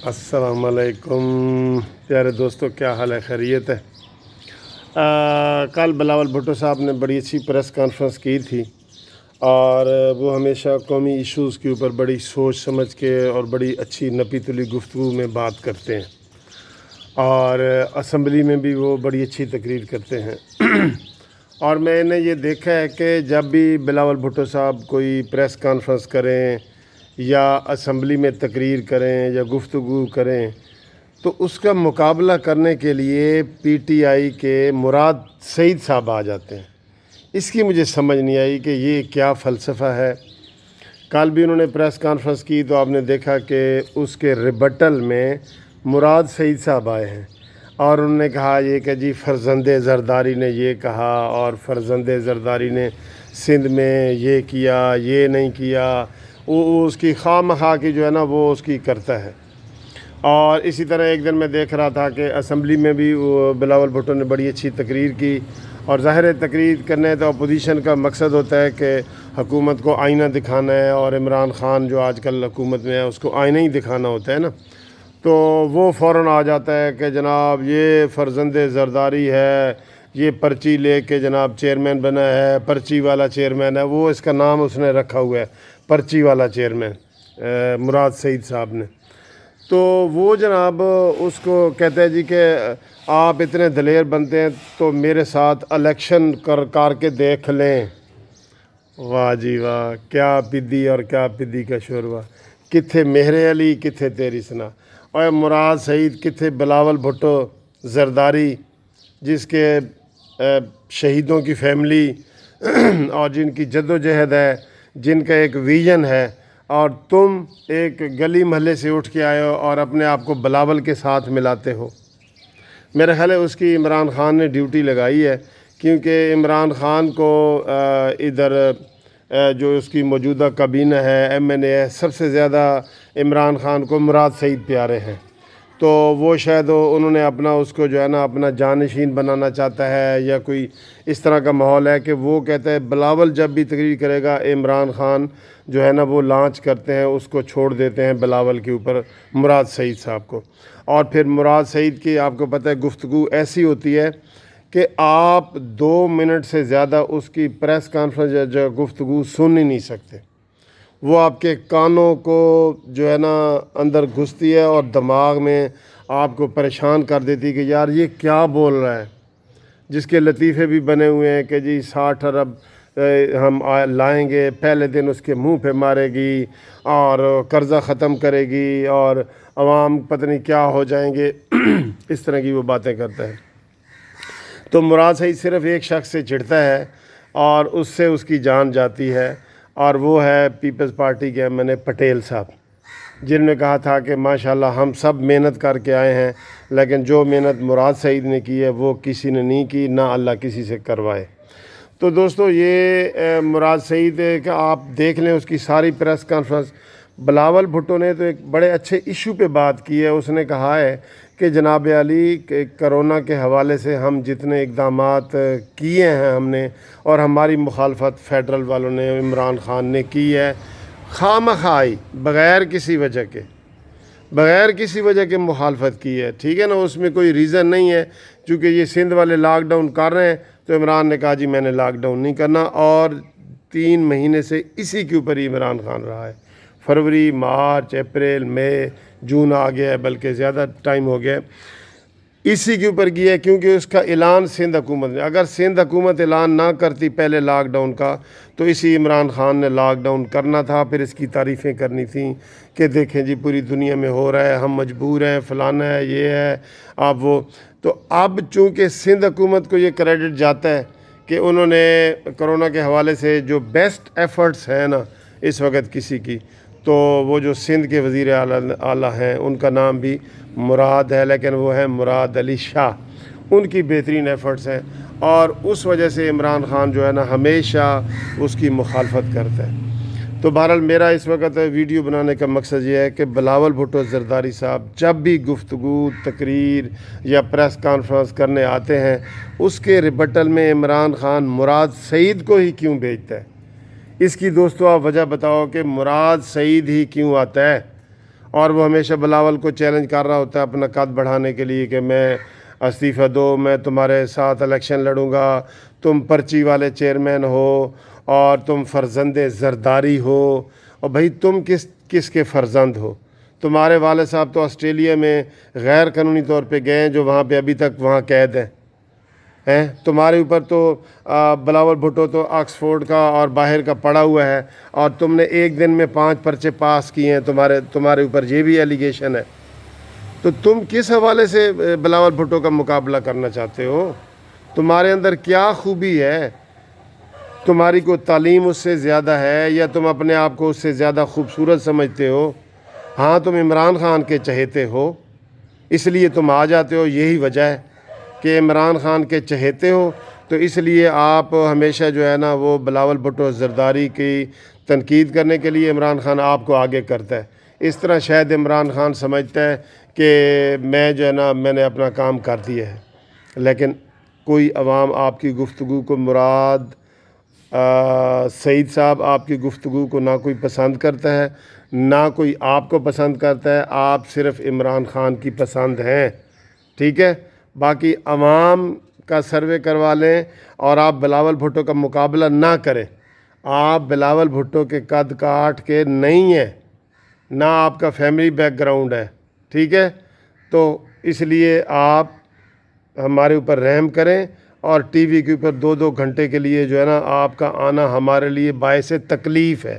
अस्सलाम वालेकुम प्यारे दोस्तों, क्या हाल है? खैरियत है? कल बिलावल भुट्टो साहब ने बड़ी अच्छी प्रेस कॉन्फ्रेंस की थी और वो हमेशा कौमी इश्यूज़ के ऊपर बड़ी सोच समझ के और बड़ी अच्छी नपी तुली गुफ्तगू में बात करते हैं और असम्बली में भी वो बड़ी अच्छी तकरीर करते हैं। और मैंने ये देखा है कि जब भी बिलावल भुट्टो साहब कोई प्रेस कॉन्फ्रेंस करें या असम्बली में तकरीर करें या गुफ्तगू करें तो उसका मुकाबला करने के लिए पीटीआई के मुराद सईद साहब आ जाते हैं। इसकी मुझे समझ नहीं आई कि ये क्या फ़लसफ़ा है। कल भी उन्होंने प्रेस कॉन्फ्रेंस की तो आपने देखा कि उसके रिबटल में मुराद सईद साहब आए हैं और उन्होंने कहा ये कि जी फरजंदे ज़रदारी ने ये कहा और फरजंदे ज़रदारी ने सिंध में ये किया, ये नहीं किया। वो उसकी खामखा की जो है ना वो उसकी करता है। और इसी तरह एक दिन मैं देख रहा था कि असम्बली में भी बिलावल भुट्टो ने बड़ी अच्छी तकरीर की और ज़ाहिर है तकरीर करने तो अपोजिशन का मकसद होता है कि हुकूमत को आईना दिखाना है और इमरान ख़ान जो आजकल हुकूमत में है उसको आईना ही दिखाना होता है ना। तो वो फ़ौरन आ जाता है कि जनाब ये फरजंदे ज़रदारी है, ये पर्ची ले के जनाब चेयरमैन बना है, पर्ची वाला चेयरमैन है। वो इसका नाम उसने रखा हुआ है पर्ची वाला चेयरमैन, मुराद सईद साहब ने। तो वो जनाब उसको कहते हैं जी कि आप इतने दलेर बनते हैं तो मेरे साथ इलेक्शन कर के देख लें। वाह जी वाह, क्या पिद्दी और क्या पिद्दी का शोरवा। किथे मेहरे अली, किथे तेरी सना। और मुराद सईद, किथे बिलावल भुट्टो ज़रदारी जिसके शहीदों की फैमिली और जिनकी जद्दोजहद है, जिनका एक विज़न है, और तुम एक गली महल्ले से उठ के आए हो और अपने आप को बिलावल के साथ मिलाते हो। मेरा ख्याल है उसकी इमरान ख़ान ने ड्यूटी लगाई है, क्योंकि इमरान ख़ान को इधर जो उसकी मौजूदा काबीना है, MNA है, सबसे ज़्यादा इमरान ख़ान को मुराद सईद प्यारे हैं। तो वो शायद उन्होंने अपना उसको जो है ना अपना जानशीन बनाना चाहता है या कोई इस तरह का माहौल है कि वो कहता है बिलावल जब भी तकरीर करेगा इमरान ख़ान जो है ना वो लॉन्च करते हैं, उसको छोड़ देते हैं बिलावल के ऊपर मुराद सईद साहब को। और फिर मुराद सईद की आपको पता है गुफ्तगू ऐसी होती है कि आप 2 मिनट से ज़्यादा उसकी प्रेस कॉन्फ्रेंस या गुफ्तगू सुन ही नहीं सकते। वो आपके कानों को जो है ना अंदर घुसती है और दिमाग में आपको परेशान कर देती है कि यार ये क्या बोल रहा है। जिसके लतीफ़े भी बने हुए हैं कि जी 60 अरब हम लाएंगे, पहले दिन उसके मुंह पे मारेगी और कर्ज़ा ख़त्म करेगी और अवाम पता नहीं क्या हो जाएंगे। इस तरह की वो बातें करता है। तो मुराद सईद सिर्फ़ एक शख्स से चिढ़ता है और उससे उसकी जान जाती है, और वो है पीपल्स पार्टी के MNA पटेल साहब, जिन्होंने कहा था कि माशाल्लाह हम सब मेहनत करके आए हैं, लेकिन जो मेहनत मुराद सईद ने की है वो किसी ने नहीं की, ना अल्लाह किसी से करवाए। तो दोस्तों ये मुराद सईद का आप देख लें उसकी सारी प्रेस कॉन्फ्रेंस। बिलावल भुट्टो ने तो एक बड़े अच्छे इशू पे बात की है। उसने कहा है कि जनाब अली करोना के हवाले से हम जितने इक़दामात किए हैं हमने, और हमारी मुखालफत फेडरल वालों ने, इमरान ख़ान ने की है खामखाई, बग़ैर किसी वजह के मुखालफत की है। ठीक है ना, उसमें कोई रीज़न नहीं है। चूँकि ये सिंध वाले लॉकडाउन कर रहे हैं तो इमरान ने कहा जी मैंने लॉकडाउन नहीं करना, और 3 महीने से इसी के ऊपर ही इमरान ख़ान रहा है। फरवरी, मार्च, अप्रैल, मई, जून आ गया है, बल्कि ज़्यादा टाइम हो गया है, इसी के ऊपर किया है। क्योंकि उसका ऐलान सिंध हुकूमत ने, अगर सिंध हुकूमत ऐलान ना करती पहले लॉकडाउन का तो इसी इमरान ख़ान ने लॉकडाउन करना था, फिर इसकी तारीफ़ें करनी थी कि देखें जी पूरी दुनिया में हो रहा है, हम मजबूर हैं, फ़लाना है, ये है, आप वो। तो अब चूँकि सिंध हुकूमत को ये क्रेडिट जाता है कि उन्होंने कोरोना के हवाले से जो बेस्ट एफ़र्ट्स हैं ना इस वक्त किसी की, तो वो जो सिंध के वज़ीर आला हैं उनका नाम भी मुराद है, लेकिन वो है मुराद अली शाह। उनकी बेहतरीन एफ़र्ट्स हैं और उस वजह से इमरान ख़ान जो है ना हमेशा उसकी मुखालफत करता है। तो बहरहाल मेरा इस वक्त वीडियो बनाने का मकसद ये है कि बिलावल भुट्टो ज़रदारी साहब जब भी गुफ्तगू, तकरीर या प्रेस कॉन्फ्रेंस करने आते हैं उसके रिबटल में इमरान ख़ान मुराद सईद को ही क्यों भेजता है। इसकी दोस्तों आप वजह बताओ कि मुराद सईद ही क्यों आता है। اور وہ ہمیشہ بلاول کو چیلنج کر رہا ہوتا ہے اپنا قد بڑھانے کے لیے کہ میں استعفیٰ دو، میں تمہارے ساتھ الیکشن لڑوں گا، تم پرچی والے چیئرمین ہو اور تم فرزند زرداری ہو۔ اور بھائی تم کس کے فرزند ہو؟ تمہارے والد صاحب تو آسٹریلیا میں غیر قانونی طور پہ گئے ہیں، جو وہاں پہ ابھی تک وہاں قید ہیں۔ تمہارے اوپر تو بلاول بھٹو تو آکسفورڈ کا اور باہر کا پڑا ہوا ہے، اور تم نے ایک دن میں 5 پرچے پاس کیے ہیں، تمہارے اوپر یہ بھی ایلیگیشن ہے۔ تو تم کس حوالے سے بلاول بھٹو کا مقابلہ کرنا چاہتے ہو؟ تمہارے اندر کیا خوبی ہے؟ تمہاری کوئی تعلیم اس سے زیادہ ہے، یا تم اپنے آپ کو اس سے زیادہ خوبصورت سمجھتے ہو؟ ہاں، تم عمران خان کے چہیتے ہو، اس لیے تم آ جاتے ہو، یہی وجہ ہے کہ عمران خان کے چہیتے ہو، تو اس لیے آپ ہمیشہ جو ہے نا وہ بلاول بھٹو زرداری کی تنقید کرنے کے لیے عمران خان آپ کو آگے کرتا ہے۔ اس طرح شاید عمران خان سمجھتا ہے کہ میں جو ہے نا میں نے اپنا کام کر دیا ہے، لیکن کوئی عوام آپ کی گفتگو کو مراد سعید صاحب آپ کی گفتگو کو نہ کوئی پسند کرتا ہے، نہ کوئی آپ کو پسند کرتا ہے، آپ صرف عمران خان کی پسند ہیں، ٹھیک ہے؟ باقی عوام کا سروے کروا لیں اور آپ بلاول بھٹو کا مقابلہ نہ کریں۔ آپ بلاول بھٹو کے قد کاٹ کے نہیں ہیں، نہ آپ کا فیملی بیک گراؤنڈ ہے، ٹھیک ہے؟ تو اس لیے آپ ہمارے اوپر رحم کریں، اور ٹی وی کے اوپر 2 گھنٹے کے لیے جو ہے نا آپ کا آنا ہمارے لیے باعث تکلیف ہے۔